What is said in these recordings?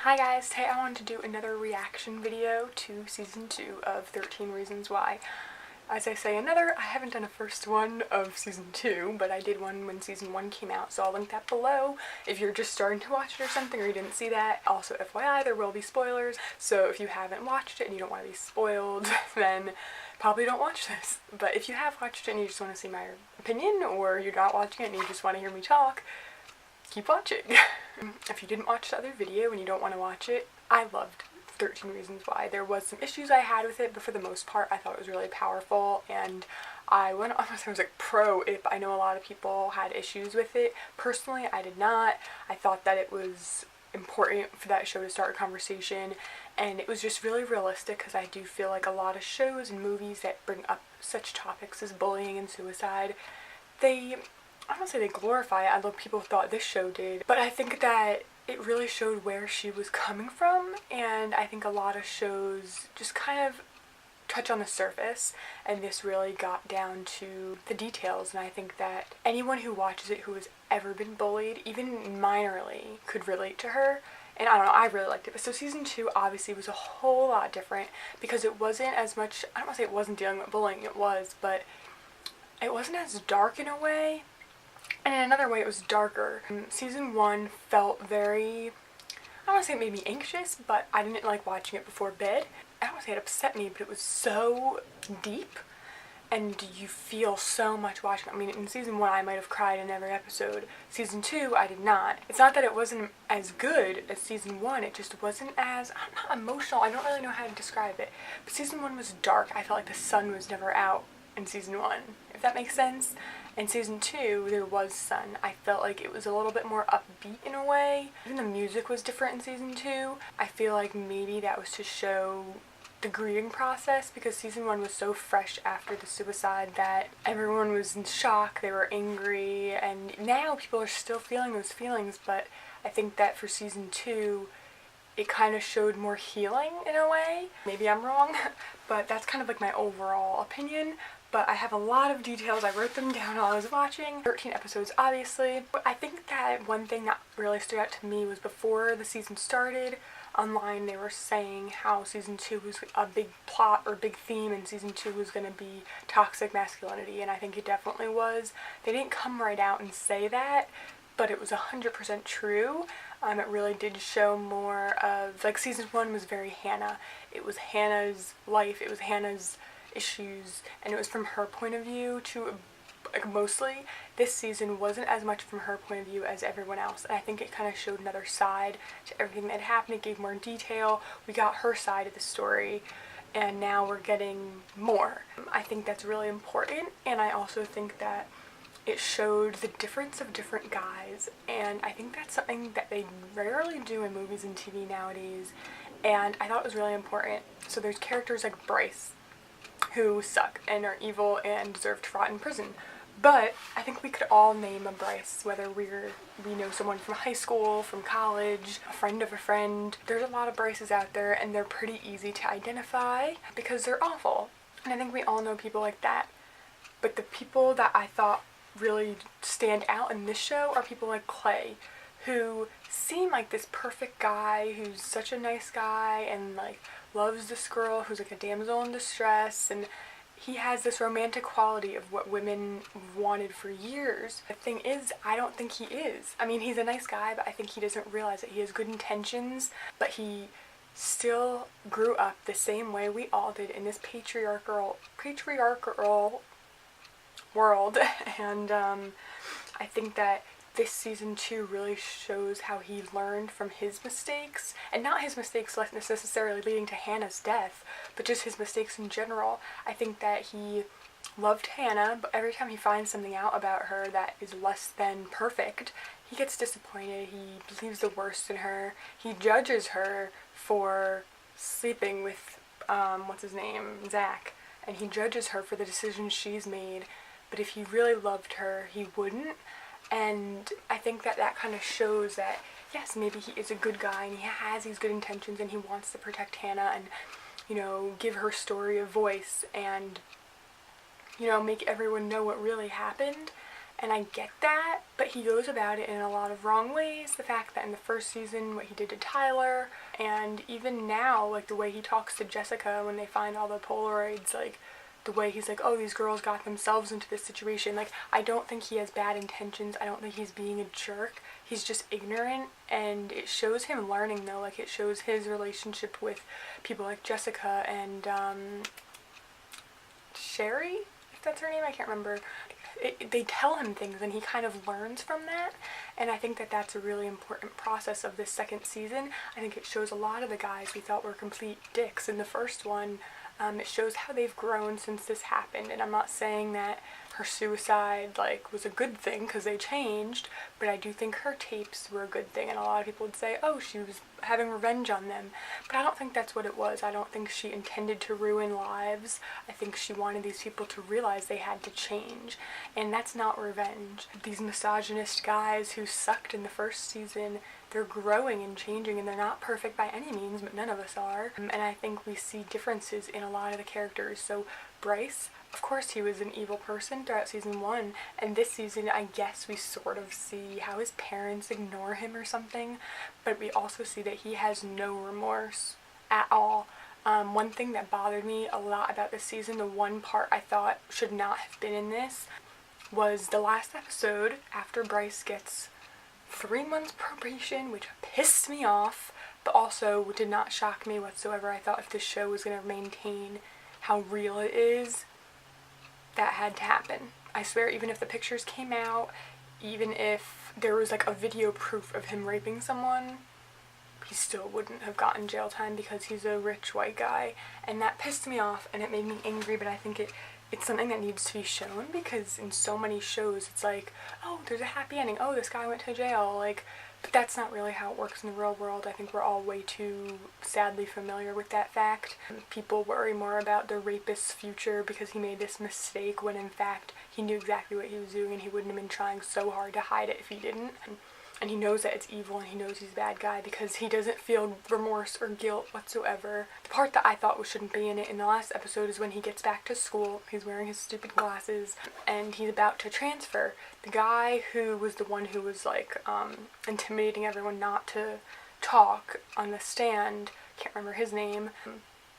Hi guys, today I wanted to do another reaction video to season 2 of 13 Reasons Why. As I say another, I haven't done a first one of season 2, but I did one when season 1 came out, so I'll link that below if you're just starting to watch it or something or you didn't see that. Also, FYI, there will be spoilers, so if you haven't watched it and you don't want to be spoiled, then probably don't watch this. But if you have watched it and you just want to see my opinion, or you're not watching it and you just want to hear me talk, keep watching. If you didn't watch the other video and you don't want to watch it, I loved 13 Reasons Why. There was some issues I had with it, but for the most part I thought it was really powerful, and I went on, I was like pro it. I know a lot of people had issues with it. Personally, I did not. I thought that it was important for that show to start a conversation, and it was just really realistic, because I do feel like a lot of shows and movies that bring up such topics as bullying and suicide, I don't say they glorify it, although people thought this show did, but I think that it really showed where she was coming from, and I think a lot of shows just kind of touch on the surface, and this really got down to the details, and I think that anyone who watches it who has ever been bullied, even minorly, could relate to her. And I don't know, I really liked it. But so season 2 obviously was a whole lot different, because it wasn't as much, I don't want to say it wasn't dealing with bullying, it was, but it wasn't as dark in a way. And in another way, it was darker. Season 1 felt very, I don't want to say it made me anxious, but I didn't like watching it before bed. I don't want to say it upset me, but it was so deep, and you feel so much watching. I mean, in season 1, I might have cried in every episode. Season 2, I did not. It's not that it wasn't as good as season 1, it just wasn't as, I'm not emotional, I don't really know how to describe it. But season 1 was dark. I felt like the sun was never out in season 1, if that makes sense. In season 2, there was sun. I felt like it was a little bit more upbeat in a way. Even the music was different in season 2. I feel like maybe that was to show the grieving process, because season 1 was so fresh after the suicide that everyone was in shock, they were angry, and now people are still feeling those feelings, but I think that for season 2, it kind of showed more healing in a way. Maybe I'm wrong, but that's kind of like my overall opinion. But I have a lot of details. I wrote them down while I was watching. 13 episodes, obviously. But I think that one thing that really stood out to me was before the season started, online they were saying how season 2 was a big plot or big theme, and season 2 was going to be toxic masculinity, and I think it definitely was. They didn't come right out and say that, but it was 100% true. It really did show more of, like, season 1 was very Hannah. It was Hannah's life, it was Hannah's issues, and it was from her point of view to, like, mostly. This season wasn't as much from her point of view as everyone else, and I think it kind of showed another side to everything that happened. It gave more detail. We got her side of the story, and now we're getting more. I think that's really important, and I also think that it showed the difference of different guys, and I think that's something that they rarely do in movies and TV nowadays, and I thought it was really important. So there's characters like Bryce, who suck and are evil and deserve to rot in prison. But I think we could all name a Bryce, whether we know someone from high school, from college, a friend of a friend. There's a lot of Bryces out there, and they're pretty easy to identify because they're awful. And I think we all know people like that. But the people that I thought really stand out in this show are people like Clay, who seem like this perfect guy who's such a nice guy and, like, loves this girl who's like a damsel in distress, and he has this romantic quality of what women wanted for years. The thing is, I don't think he is. I mean, he's a nice guy, but I think he doesn't realize that he has good intentions, but he still grew up the same way we all did in this patriarchal world, and I think that this season 2 really shows how he learned from his mistakes, and not his mistakes necessarily leading to Hannah's death, but just his mistakes in general. I think that he loved Hannah, but every time he finds something out about her that is less than perfect, he gets disappointed. He believes the worst in her. He judges her for sleeping with, what's his name, Zach, and he judges her for the decisions she's made, but if he really loved her, he wouldn't. And I think that that kind of shows that, yes, maybe he is a good guy and he has these good intentions and he wants to protect Hannah and, you know, give her story a voice and, you know, make everyone know what really happened. And I get that, but he goes about it in a lot of wrong ways. The fact that in the first season, what he did to Tyler, and even now, like the way he talks to Jessica when they find all the Polaroids, like the way he's like, oh, these girls got themselves into this situation. Like, I don't think he has bad intentions. I don't think he's being a jerk. He's just ignorant, and it shows him learning, though. Like, it shows his relationship with people like Jessica and Sherry, if that's her name, I can't remember. They tell him things, and he kind of learns from that, and I think that that's a really important process of this second season. I think it shows a lot of the guys we thought were complete dicks in the first one. It shows how they've grown since this happened, and I'm not saying that her suicide, like, was a good thing because they changed, but I do think her tapes were a good thing, and a lot of people would say, oh, she was having revenge on them, but I don't think that's what it was. I don't think she intended to ruin lives. I think she wanted these people to realize they had to change, and that's not revenge. These misogynist guys who sucked in the first season, they're growing and changing, and they're not perfect by any means, but none of us are, and I think we see differences in a lot of the characters. So Bryce, of course he was an evil person throughout season 1, and this season I guess we sort of see how his parents ignore him or something, but we also see that he has no remorse at all. One thing that bothered me a lot about this season, the one part I thought should not have been in this, was the last episode after Bryce gets 3 months probation, which pissed me off, but also did not shock me whatsoever. I thought if this show was going to maintain how real it is, that had to happen. I swear, even if the pictures came out, even if there was like a video proof of him raping someone, he still wouldn't have gotten jail time because he's a rich white guy, and that pissed me off and it made me angry. But I think it's something that needs to be shown, because in so many shows it's like, oh, there's a happy ending, oh, this guy went to jail, like, but that's not really how it works in the real world. I think we're all way too sadly familiar with that fact. People worry more about the rapist's future because he made this mistake, when in fact he knew exactly what he was doing and he wouldn't have been trying so hard to hide it if he didn't. And he knows that it's evil, and he knows he's a bad guy because he doesn't feel remorse or guilt whatsoever. The part that I thought shouldn't be in it in the last episode is when he gets back to school. He's wearing his stupid glasses and he's about to transfer. The guy who was the one who was like intimidating everyone not to talk on the stand, can't remember his name,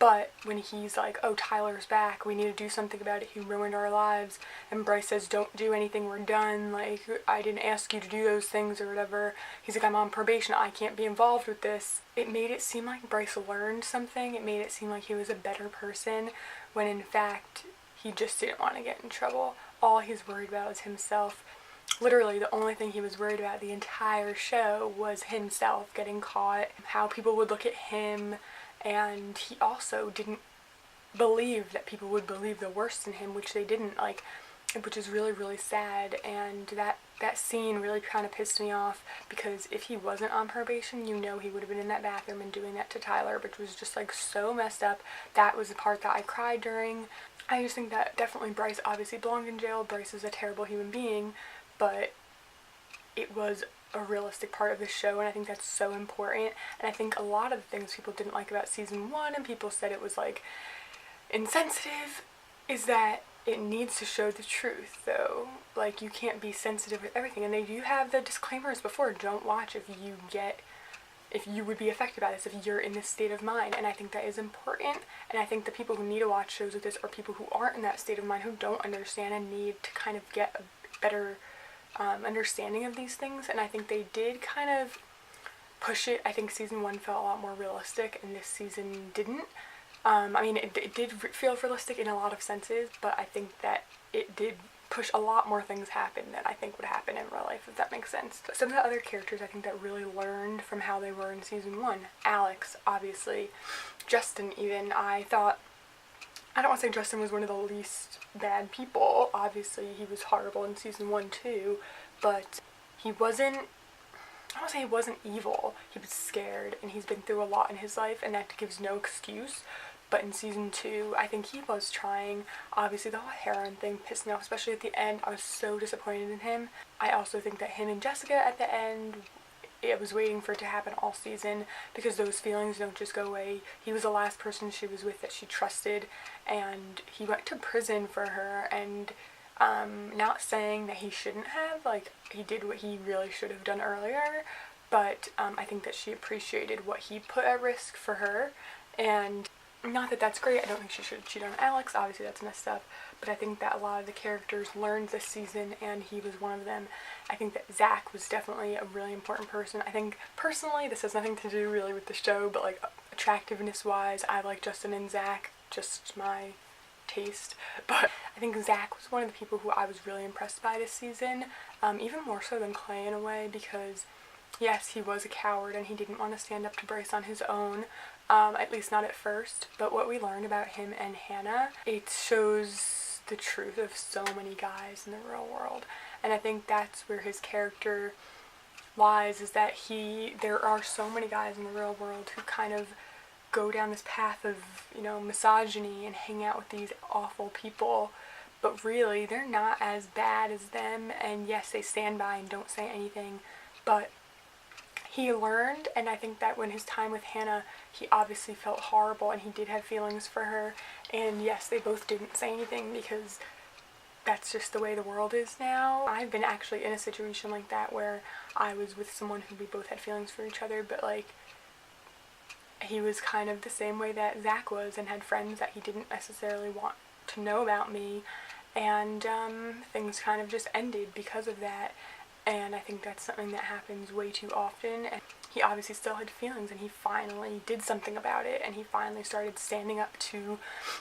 but when he's like, oh, Tyler's back, we need to do something about it, he ruined our lives, and Bryce says, don't do anything, we're done, like, I didn't ask you to do those things or whatever. He's like, I'm on probation, I can't be involved with this. It made it seem like Bryce learned something. It made it seem like he was a better person, when in fact he just didn't want to get in trouble. All he's worried about is himself. Literally, the only thing he was worried about the entire show was himself getting caught, how people would look at him. And he also didn't believe that people would believe the worst in him, which they didn't, like, which is really, really sad. And that scene really kind of pissed me off, because if he wasn't on probation, you know he would have been in that bathroom and doing that to Tyler, which was just, like, so messed up. That was the part that I cried during. I just think that definitely Bryce obviously belonged in jail. Bryce is a terrible human being, but it was a realistic part of the show, and I think that's so important. And I think a lot of the things people didn't like about season 1, and people said it was like insensitive, is that it needs to show the truth, though. Like, you can't be sensitive with everything, and they do have the disclaimers before, don't watch if you would be affected by this, if you're in this state of mind. And I think that is important, and I think the people who need to watch shows like this are people who aren't in that state of mind, who don't understand and need to kind of get a better understanding of these things. And I think they did kind of push it. I think season 1 felt a lot more realistic, and this season didn't. I mean, it did feel realistic in a lot of senses, but I think that it did push a lot more things happen than I think would happen in real life, if that makes sense. But some of the other characters I think that really learned from how they were in season 1. Alex, obviously. Justin, even. I don't want to say Justin was one of the least bad people. Obviously, he was horrible in season 1 too, but he wasn't, I don't want to say he wasn't evil. He was scared, and he's been through a lot in his life, and that gives no excuse. But in season 2, I think he was trying. Obviously, the whole heroin thing pissed me off, especially at the end. I was so disappointed in him. I also think that him and Jessica at the end, I was waiting for it to happen all season, because those feelings don't just go away. He was the last person she was with that she trusted, and he went to prison for her, and Not saying that he shouldn't have, like, he did what he really should have done earlier, but I think that she appreciated what he put at risk for her, and not that that's great. I don't think she should cheat on Alex, obviously that's messed up, but I think that a lot of the characters learned this season, and he was one of them. I think that Zach was definitely a really important person. I think, personally, this has nothing to do really with the show, but like, attractiveness-wise, I like Justin and Zach, just my taste, but I think Zach was one of the people who I was really impressed by this season, even more so than Clay in a way, because yes, he was a coward and he didn't want to stand up to Bryce on his own, at least not at first, but what we learned about him and Hannah, it shows the truth of so many guys in the real world, and I think that's where his character lies, is that there are so many guys in the real world who kind of go down this path of, you know, misogyny and hang out with these awful people, but really they're not as bad as them, and yes, they stand by and don't say anything, but he learned, and I think that when his time with Hannah, he obviously felt horrible and he did have feelings for her, and yes, they both didn't say anything because that's just the way the world is now. I've been actually in a situation like that where I was with someone who we both had feelings for each other, but like, he was kind of the same way that Zach was and had friends that he didn't necessarily want to know about me, and things kind of just ended because of that, and I think that's something that happens way too often, and he obviously still had feelings, and he finally did something about it, and he finally started standing up to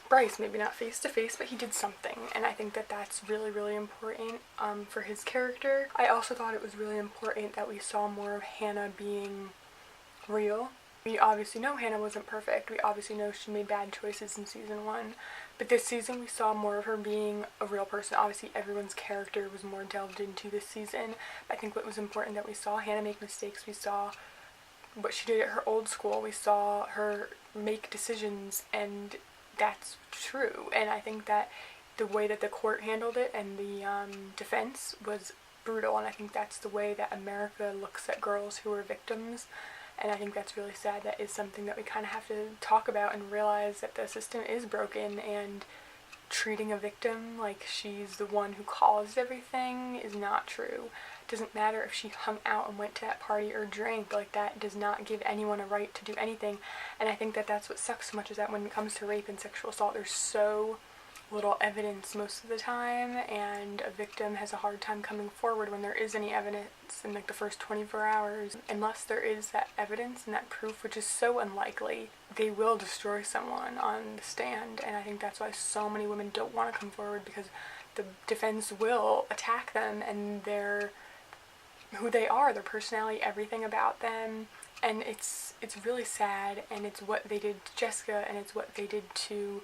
Bryce, maybe not face to face, but he did something, and I think that that's really, really important for his character. I also thought it was really important that we saw more of Hannah being real. We obviously know Hannah wasn't perfect. We obviously know she made bad choices in season 1. But this season we saw more of her being a real person. Obviously everyone's character was more delved into this season. I think what was important that we saw Hannah make mistakes. We saw what she did at her old school. We saw her make decisions, and that's true. And I think that the way that the court handled it and the defense was brutal. And I think that's the way that America looks at girls who are victims. And I think that's really sad. That is something that we kind of have to talk about and realize that the system is broken, and treating a victim like she's the one who caused everything is not true. It doesn't matter if she hung out and went to that party or drank, like that does not give anyone a right to do anything. And I think that that's what sucks so much, is that when it comes to rape and sexual assault, there's so little evidence most of the time, and a victim has a hard time coming forward when there is any evidence in like the first 24 hours. Unless there is that evidence and that proof, which is so unlikely, they will destroy someone on the stand, and I think that's why so many women don't want to come forward, because the defense will attack them and who they are, their personality, everything about them, and it's really sad, and it's what they did to Jessica, and it's what they did to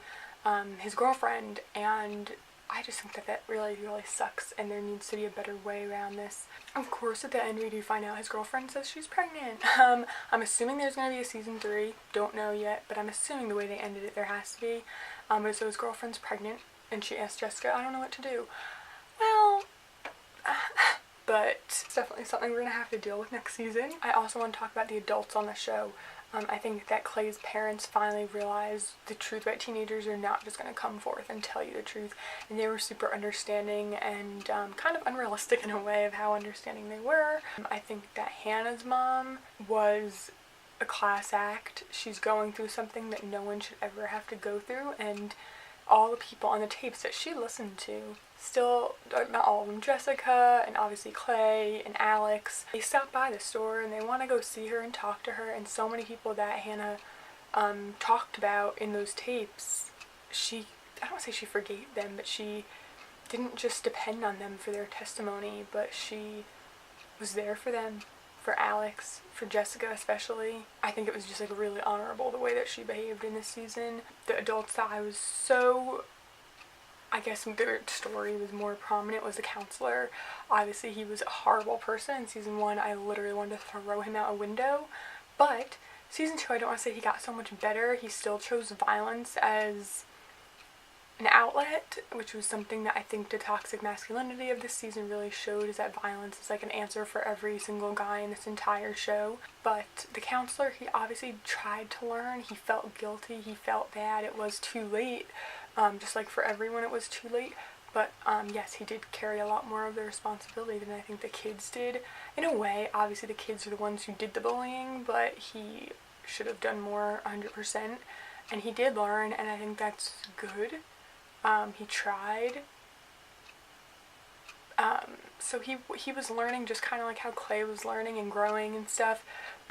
his girlfriend, and I just think that that really, really sucks, and there needs to be a better way around this. Of course, at the end we do find out his girlfriend says she's pregnant. I'm assuming there's going to be a season 3, don't know yet, but I'm assuming the way they ended it, there has to be. But so his girlfriend's pregnant, and she asked Jessica, I don't know what to do. Well, but it's definitely something we're going to have to deal with next season. I also want to talk about the adults on the show. I think that Clay's parents finally realized the truth that teenagers are not just going to come forth and tell you the truth, and they were super understanding and kind of unrealistic in a way of how understanding they were. I think that Hannah's mom was a class act. She's going through something that no one should ever have to go through, and all the people on the tapes that she listened to, still, not all of them, Jessica and obviously Clay and Alex, they stop by the store and they want to go see her and talk to her, and so many people that Hannah talked about in those tapes, I don't want to say she forgave them, but she didn't just depend on them for their testimony, but she was there for them, for Alex, for Jessica especially. I think it was just like really honorable the way that she behaved in this season. The adults that I was so, I guess their story was more prominent was the counselor. Obviously he was a horrible person. In season 1 I literally wanted to throw him out a window, but season 2 I don't want to say he got so much better. He still chose violence as an outlet, which was something that I think the toxic masculinity of this season really showed, is that violence is like an answer for every single guy in this entire show. But the counselor, he obviously tried to learn. He felt guilty, he felt bad, it was too late. Just like for everyone it was too late, But yes, he did carry a lot more of the responsibility than I think the kids did. In a way, obviously the kids are the ones who did the bullying, but he should have done more 100%. And he did learn, and I think that's good. He tried. So he was learning just kind of like how Clay was learning and growing and stuff.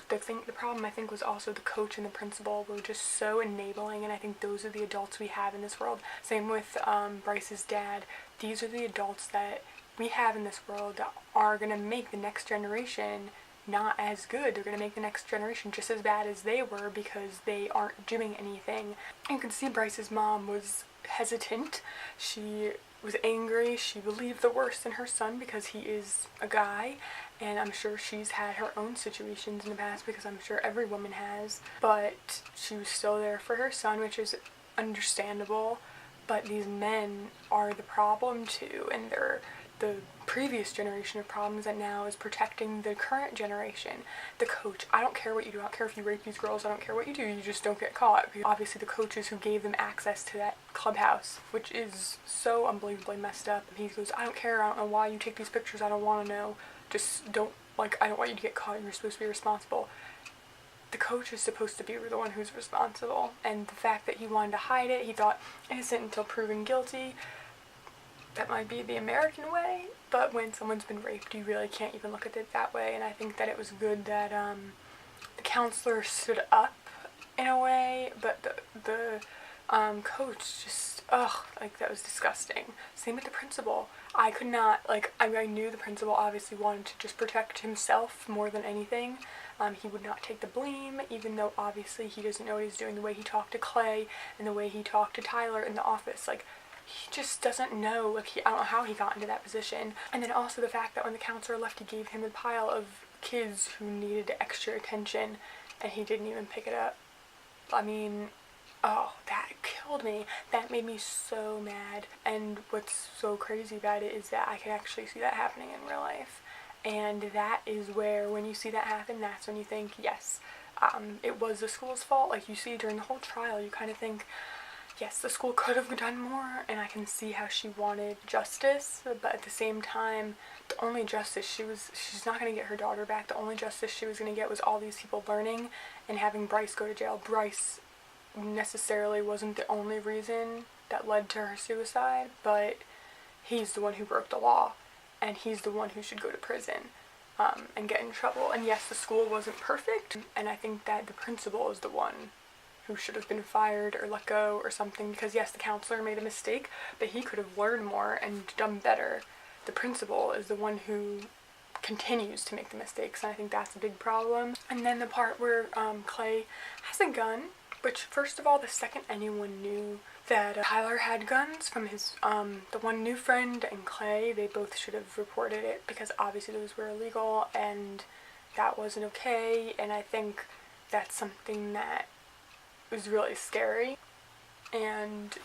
But the problem I think was also the coach and the principal were just so enabling, and I think those are the adults we have in this world. Same with Bryce's dad. These are the adults that we have in this world that are gonna make the next generation not as good. They're gonna make the next generation just as bad as they were because they aren't doing anything. You can see Bryce's mom was hesitant. She was angry. She believed the worst in her son because he is a guy, and I'm sure she's had her own situations in the past because I'm sure every woman has, but she was still there for her son, which is understandable. But these men are the problem too, and they're the previous generation of problems that now is protecting the current generation. The coach, I don't care what you do, I don't care if you rape these girls, I don't care what you do, you just don't get caught. Obviously the coaches who gave them access to that clubhouse, which is so unbelievably messed up. And he goes, I don't care, I don't know why you take these pictures, I don't want to know, just don't, like, I don't want you to get caught, you're supposed to be responsible. The coach is supposed to be the one who's responsible, and the fact that he wanted to hide it, he thought innocent until proven guilty. That might be the American way, but when someone's been raped, you really can't even look at it that way, and I think that it was good that the counselor stood up in a way, but the coach just, like, that was disgusting. Same with the principal. I could not, like, I knew the principal obviously wanted to just protect himself more than anything. He would not take the blame, even though obviously he doesn't know what he's doing. The way he talked to Clay and the way he talked to Tyler in the office, like, he just doesn't know, like, I don't know how he got into that position. And then also the fact that when the counselor left, he gave him a pile of kids who needed extra attention, and he didn't even pick it up. I mean, oh, that killed me. That made me so mad. And what's so crazy about it is that I could actually see that happening in real life. And that is where, when you see that happen, that's when you think, yes, it was the school's fault. Like, you see during the whole trial, you kind of think, yes, the school could have done more, and I can see how she wanted justice, but at the same time, the only justice she's not going to get her daughter back. The only justice she was going to get was all these people learning and having Bryce go to jail. Bryce necessarily wasn't the only reason that led to her suicide, but he's the one who broke the law, and he's the one who should go to prison and get in trouble. And yes, the school wasn't perfect, and I think that the principal is the one who should have been fired or let go or something, because yes, the counselor made a mistake, but he could have learned more and done better. The principal is the one who continues to make the mistakes, and I think that's a big problem. And then the part where Clay has a gun, which, first of all, the second anyone knew that Tyler had guns from his the one new friend and Clay, they both should have reported it, because obviously those were illegal and that wasn't okay. And I think that's something that was really scary. And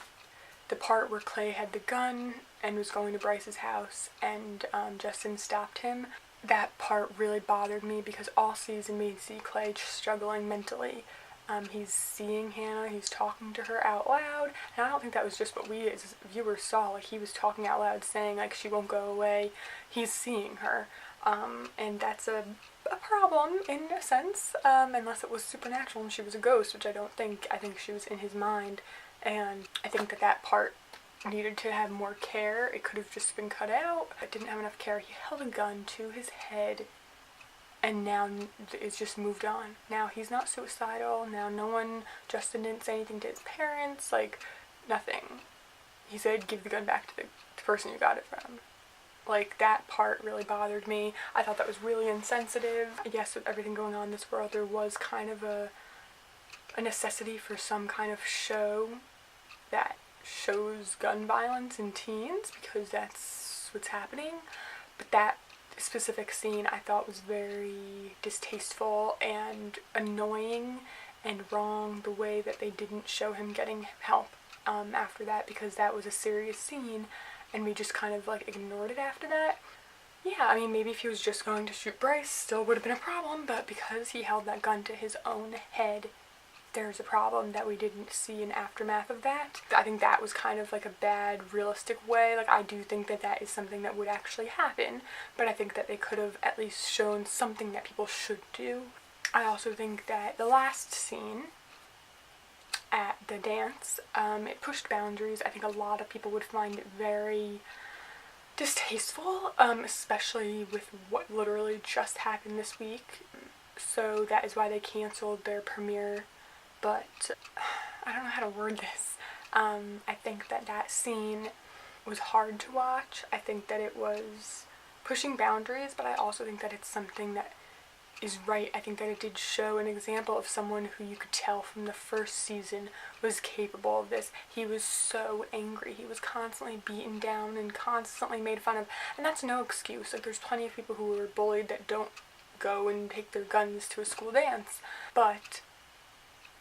the part where Clay had the gun and was going to Bryce's house and Justin stopped him, that part really bothered me, because all season we see Clay struggling mentally. He's seeing Hannah, he's talking to her out loud, and I don't think that was just what we as viewers saw. Like, he was talking out loud saying, like, she won't go away. He's seeing her, and that's a problem in a sense, unless it was supernatural and she was a ghost, which I don't think. I think she was in his mind, and I think that part needed to have more care. It could have just been cut out. It didn't have enough care. He held a gun to his head, and now it's just moved on. Now he's not suicidal. Now Justin didn't say anything to his parents, like, nothing. He said, give the gun back to the person you got it from. Like, that part really bothered me. I thought that was really insensitive. Yes, with everything going on in this world, there was kind of a necessity for some kind of show that shows gun violence in teens, because that's what's happening. But that specific scene I thought was very distasteful and annoying and wrong, the way that they didn't show him getting help after that, because that was a serious scene and we just kind of, like, ignored it after that. Yeah, I mean, maybe if he was just going to shoot Bryce, still would have been a problem, but because he held that gun to his own head, there's a problem that we didn't see in aftermath of that. I think that was kind of like a bad realistic way. Like, I do think that that is something that would actually happen, but I think that they could have at least shown something that people should do. I also think that the last scene at the dance, it pushed boundaries. I think a lot of people would find it very distasteful, especially with what literally just happened this week. So that is why they canceled their premiere. But I don't know how to word this. I think that that scene was hard to watch. I think that it was pushing boundaries, but I also think that it's something that is right. I think that it did show an example of someone who you could tell from the first season was capable of this. He was so angry. He was constantly beaten down and constantly made fun of. And that's no excuse. Like, there's plenty of people who were bullied that don't go and take their guns to a school dance. But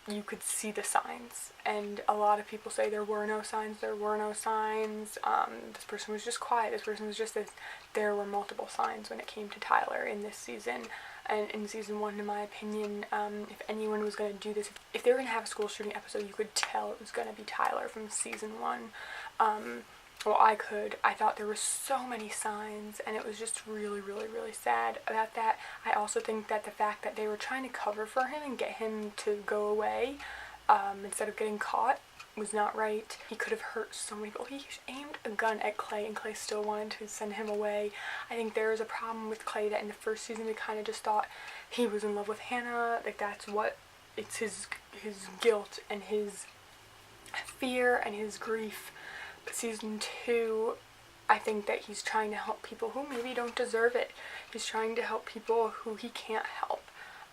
you could see the signs, and a lot of people say there were no signs. This person was just quiet, this person was just this. There were multiple signs when it came to Tyler in this season, and in season 1, in my opinion. If anyone was going to do this, if they were going to have a school shooting episode, you could tell it was going to be Tyler from season 1. Well, I thought there were so many signs, and it was just really, really, really sad about that. I also think that the fact that they were trying to cover for him and get him to go away, instead of getting caught, was not right. He could have hurt so many people. He aimed a gun at Clay, and Clay still wanted to send him away. I think there is a problem with Clay that in the first season we kind of just thought he was in love with Hannah. Like, that's what, it's his guilt and his fear and his grief. But season 2, I think that he's trying to help people who maybe don't deserve it. He's trying to help people who he can't help.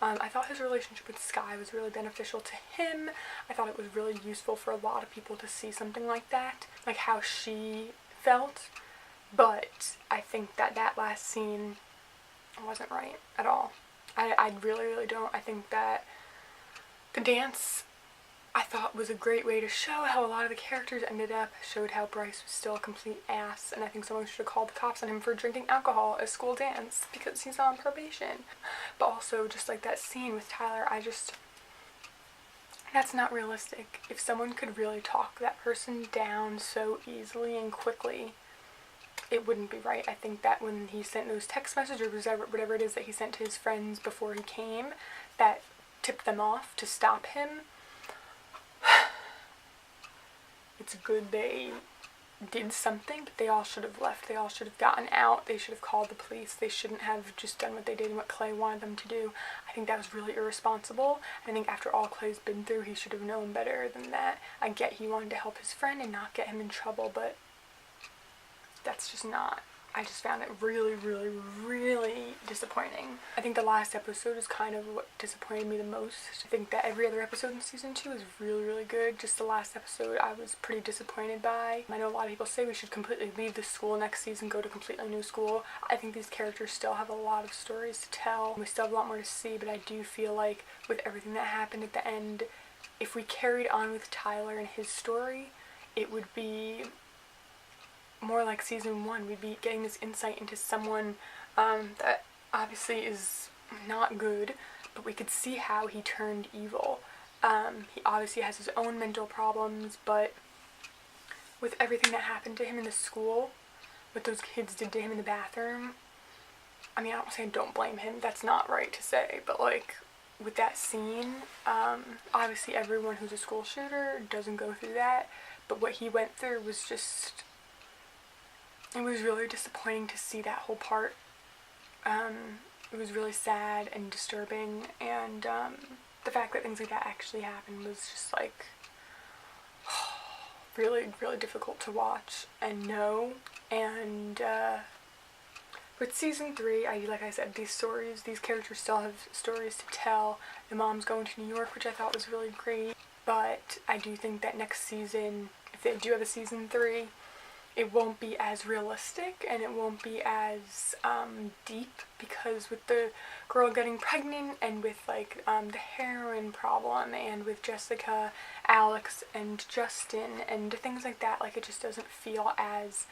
I thought his relationship with Sky was really beneficial to him. I thought it was really useful for a lot of people to see something like that, like how she felt. But I think that that last scene wasn't right at all. I really, really don't. I think that the dance, I thought, was a great way to show how a lot of the characters ended up, showed how Bryce was still a complete ass, and I think someone should have called the cops on him for drinking alcohol at school dance because he's on probation. But also, just like that scene with Tyler, that's not realistic. If someone could really talk that person down so easily and quickly, it wouldn't be right. I think that when he sent those text messages or whatever it is that he sent to his friends before he came, that tipped them off to stop him. It's good they did something, but they all should have left. They all should have gotten out. They should have called the police. They shouldn't have just done what they did and what Clay wanted them to do. I think that was really irresponsible. I think after all Clay's been through, he should have known better than that. I get he wanted to help his friend and not get him in trouble, but that's just not. I just found it really, really, really disappointing. I think the last episode is kind of what disappointed me the most. I think that every other episode in season 2 is really, really good. Just the last episode I was pretty disappointed by. I know a lot of people say we should completely leave the school next season, go to a completely new school. I think these characters still have a lot of stories to tell. We still have a lot more to see, but I do feel like with everything that happened at the end, if we carried on with Tyler and his story, it would be more like season 1. We'd be getting this insight into someone that obviously is not good, but we could see how he turned evil. He obviously has his own mental problems, but with everything that happened to him in the school, what those kids did to him in the bathroom, I mean, I don't say don't blame him, that's not right to say, but like, with that scene, obviously everyone who's a school shooter doesn't go through that, but what he went through was just, it was really disappointing to see that whole part. It was really sad and disturbing, and the fact that things like that actually happened was just like really, really difficult to watch and know. And with season 3, like I said, these characters still have stories to tell. The mom's going to New York, which I thought was really great, but I do think that next season, if they do have a season 3, it won't be as realistic and it won't be as deep, because with the girl getting pregnant and with like the heroin problem and with Jessica, Alex, and Justin and things like that, like it just doesn't feel as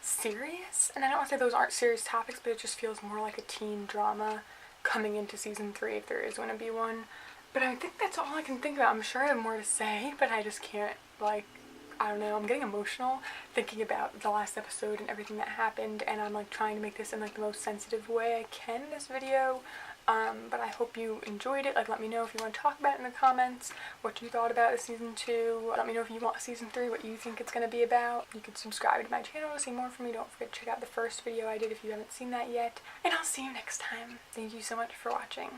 serious. And I don't want to say those aren't serious topics, but it just feels more like a teen drama coming into season 3 if there is going to be one. But I think that's all I can think about. I'm sure I have more to say, but I just can't, like, I don't know, I'm getting emotional thinking about the last episode and everything that happened, and I'm like trying to make this in like the most sensitive way I can in this video. But I hope you enjoyed it. Like, let me know if you want to talk about it in the comments, what you thought about season 2. Let me know if you want season 3, what you think it's going to be about. You can subscribe to my channel to see more from me. Don't forget to check out the first video I did if you haven't seen that yet. And I'll see you next time. Thank you so much for watching.